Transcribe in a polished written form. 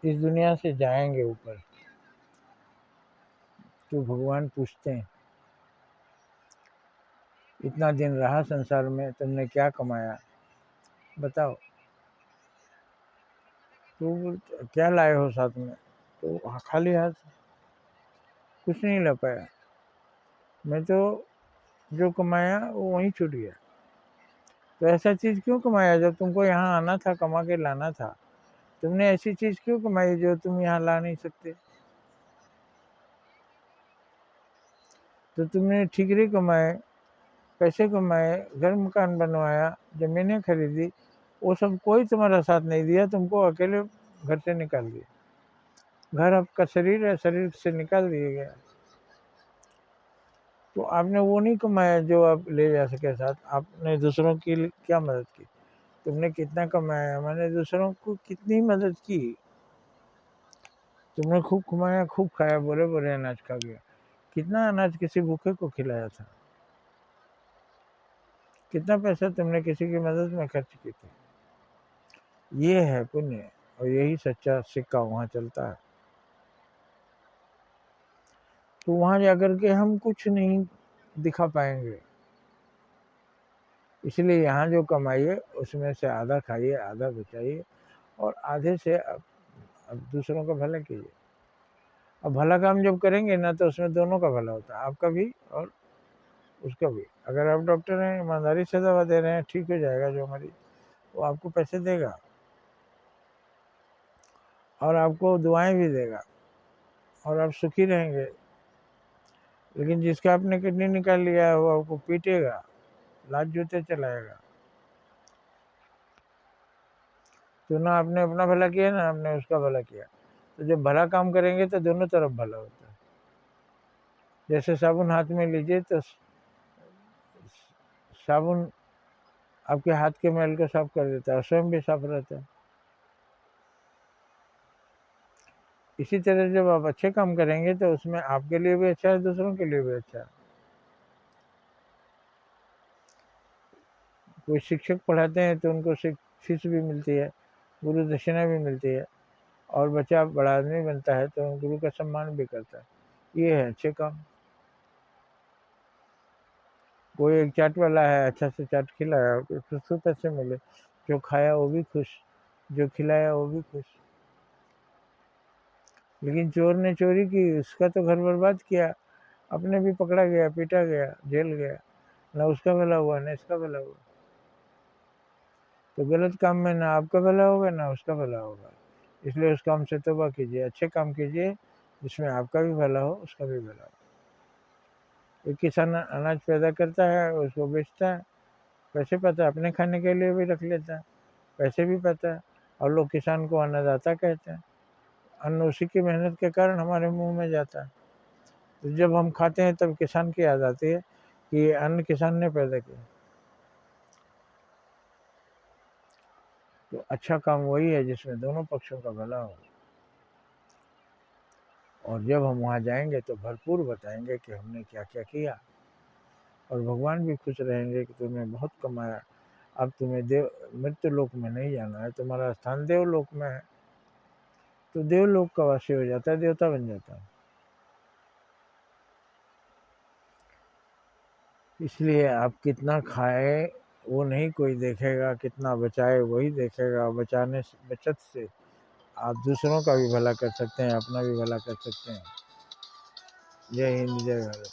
इस दुनिया से जाएंगे ऊपर तो भगवान पूछते हैं, इतना दिन रहा संसार में, तुमने क्या कमाया बताओ। तो क्या लाए हो साथ में? तो खाली हाथ, कुछ नहीं ला पाया। मैं तो जो कमाया वो वहीं छूट गया। तो ऐसा चीज़ क्यों कमाया? जब तुमको यहाँ आना था, कमा के लाना था, तुमने ऐसी चीज़ क्यों कमाई जो तुम यहाँ ला नहीं सकते? तो तुमने ठीकरे कमाए, पैसे कमाए, घर मकान बनवाया, ज़मीनें खरीदी, वो सब कोई तुम्हारा साथ नहीं दिया, तुमको अकेले घर से निकाल दिया। घर आपका शरीर है, शरीर से निकाल दिया गया। तो आपने वो नहीं कमाया जो आप ले जा सके साथ। आपने दूसरों की क्या मदद की? तुमने कितना कमाया? मैंने दूसरों को कितनी मदद की। तुमने खूब कमाया, खूब खाया, बोरे बोरे अनाज खा गया। कितना अनाज किसी भूखे को खिलाया था? कितना पैसा तुमने किसी की मदद में खर्च की थी? ये है पुण्य, और यही सच्चा सिक्का वहाँ चलता है। तो वहाँ जाकर के हम कुछ नहीं दिखा पाएंगे। इसलिए यहाँ जो कमाइए उसमें से आधा खाइए, आधा बचाइए, और आधे से अब दूसरों का भला कीजिए। अब भला काम जब करेंगे ना तो उसमें दोनों का भला होता है, आपका भी और उसका भी। अगर आप डॉक्टर हैं, ईमानदारी से दवा दे रहे हैं, ठीक हो जाएगा जो मरीज, वो आपको पैसे देगा और आपको दुआएं भी देगा और आप सुखी रहेंगे। लेकिन जिसका आपने किडनी निकाल लिया है वो आपको पीटेगा, लात जूते चलाएगा। तो ना आपने अपना भला किया ना आपने उसका भला किया। तो जब भला काम करेंगे तो दोनों तरफ भला होता है। जैसे साबुन हाथ में लीजिए तो साबुन आपके हाथ के मैल को साफ कर देता है, स्वयं भी साफ रहता है। इसी तरह जब आप अच्छे काम करेंगे तो उसमें आपके लिए भी अच्छा है, दूसरों के लिए भी अच्छा है। कोई शिक्षक पढ़ाते हैं तो उनको फीस भी मिलती है, गुरु दक्षिणा भी मिलती है, और बच्चा बड़ा आदमी बनता है तो गुरु का सम्मान भी करता है। ये है अच्छे काम। कोई एक चाट वाला है, अच्छा से चाट खिलाया, उसको पैसे मिले, जो खाया वो भी खुश, जो खिलाया वो भी खुश। लेकिन चोर ने चोरी की, उसका तो घर बर्बाद किया, अपने भी पकड़ा गया, पीटा गया, जेल गया, ना उसका भला हुआ ना इसका भला हुआ। तो गलत काम में ना आपका भला होगा ना उसका भला होगा। इसलिए उस काम से तौबा कीजिए, अच्छे काम कीजिए जिसमें आपका भी भला हो, उसका भी भला हो। एक किसान अनाज पैदा करता है, उसको बेचता है, पैसे पाता है, अपने खाने के लिए भी रख लेता है, पैसे भी पाता है, और लोग किसान को अन्नदाता कहते हैं। अन्न उसी की मेहनत के कारण हमारे मुंह में जाता है। तो जब हम खाते हैं तब किसान की याद आती है कि ये अन्न किसान ने पैदा किया। तो अच्छा काम वही है जिसमें दोनों पक्षों का भला हो। और जब हम वहाँ जाएंगे तो भरपूर बताएंगे कि हमने क्या क्या किया, और भगवान भी खुश रहेंगे कि तुमने बहुत कमाया। अब तुम्हें देव मृत्यु लोक में नहीं जाना है, तुम्हारा स्थान देवलोक में है। तो देवलोक का वासी हो जाता है, देवता बन जाता है। इसलिए आप कितना खाए वो नहीं कोई देखेगा, कितना बचाए वही देखेगा। बचाने से, बचत से आप दूसरों का भी भला कर सकते हैं, अपना भी भला कर सकते हैं। जय हिंद, जय भारत।